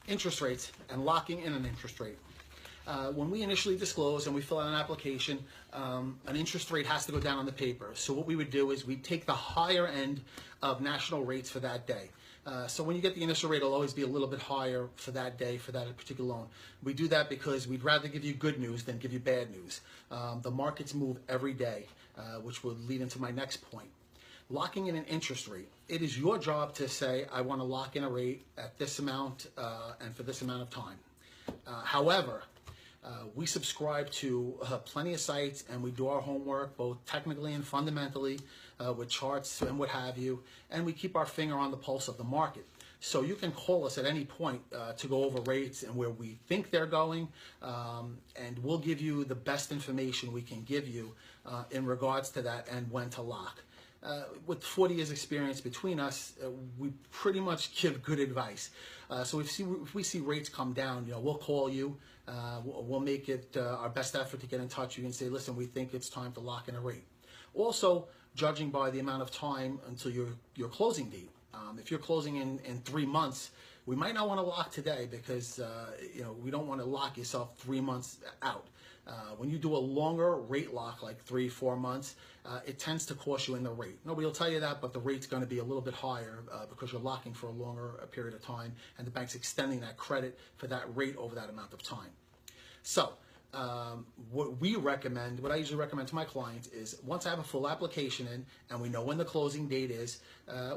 Interest rates and locking in an interest rate. When we initially disclose and we fill out an application, an interest rate has to go down on the paper. So what we would do is we'd take the higher end of national rates for that day. So when you get the initial rate, it'll always be a little bit higher for that day, for that particular loan. We do that because we'd rather give you good news than give you bad news. The markets move every day, which will lead into my next point. Locking in an interest rate. It is your job to say, I want to lock in a rate at this amount and for this amount of time. However, we subscribe to plenty of sites and we do our homework both technically and fundamentally with charts and what have you, and we keep our finger on the pulse of the market. So you can call us at any point to go over rates and where we think they're going, and we'll give you the best information we can give you in regards to that and when to lock. With 40 years experience between us, we pretty much give good advice. So if we see rates come down, we'll call you. We'll make it our best effort to get in touch. You can say, listen, we think it's time to lock in a rate. Also, judging by the amount of time until your closing date. If you're closing in 3 months, we might not want to lock today because we don't want to lock yourself 3 months out. When you do a longer rate lock, like 3-4 months, it tends to cost you in the rate. Nobody will tell you that, but the rate's going to be a little bit higher because you're locking for a longer period of time, and the bank's extending that credit for that rate over that amount of time. So what I usually recommend to my clients is once I have a full application in and we know when the closing date is,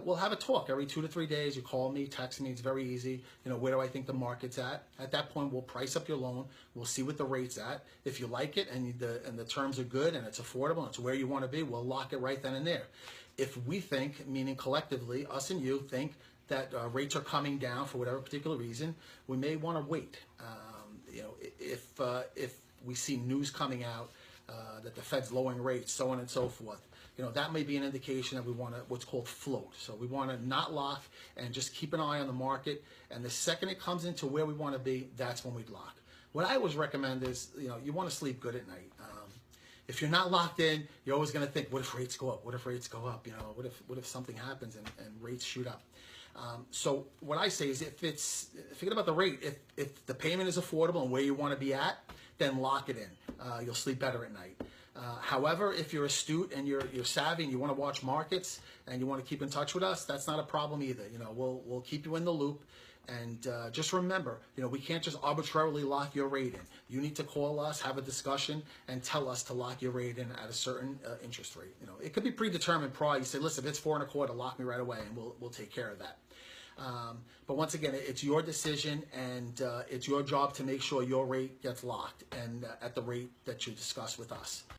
we'll have a talk every 2 to 3 days. You call me, text me, it's very easy. Where do I think the market's at? At that point, we'll price up your loan. We'll see what the rate's at. If you like it and the terms are good and it's affordable and it's where you want to be, we'll lock it right then and there. If we think, meaning collectively, us and you think that rates are coming down for whatever particular reason, we may want to wait. If we see news coming out that the Fed's lowering rates, so on and so forth, that may be an indication that we want to what's called float. So we want to not lock and just keep an eye on the market. And the second it comes into where we want to be, that's when we'd lock. What I always recommend is, you want to sleep good at night. If you're not locked in, you're always going to think, what if rates go up? What if rates go up? What if something happens and rates shoot up? So what I say is, forget about the rate. If the payment is affordable and where you want to be at, then lock it in. You'll sleep better at night. However, if you're astute and you're savvy and you want to watch markets and you want to keep in touch with us, that's not a problem either. We'll keep you in the loop. And just remember, we can't just arbitrarily lock your rate in. You need to call us, have a discussion, and tell us to lock your rate in at a certain interest rate. It could be predetermined prior. You say, listen, if it's 4.25, lock me right away, and we'll take care of that. But once again, it's your decision, and it's your job to make sure your rate gets locked and at the rate that you discuss with us.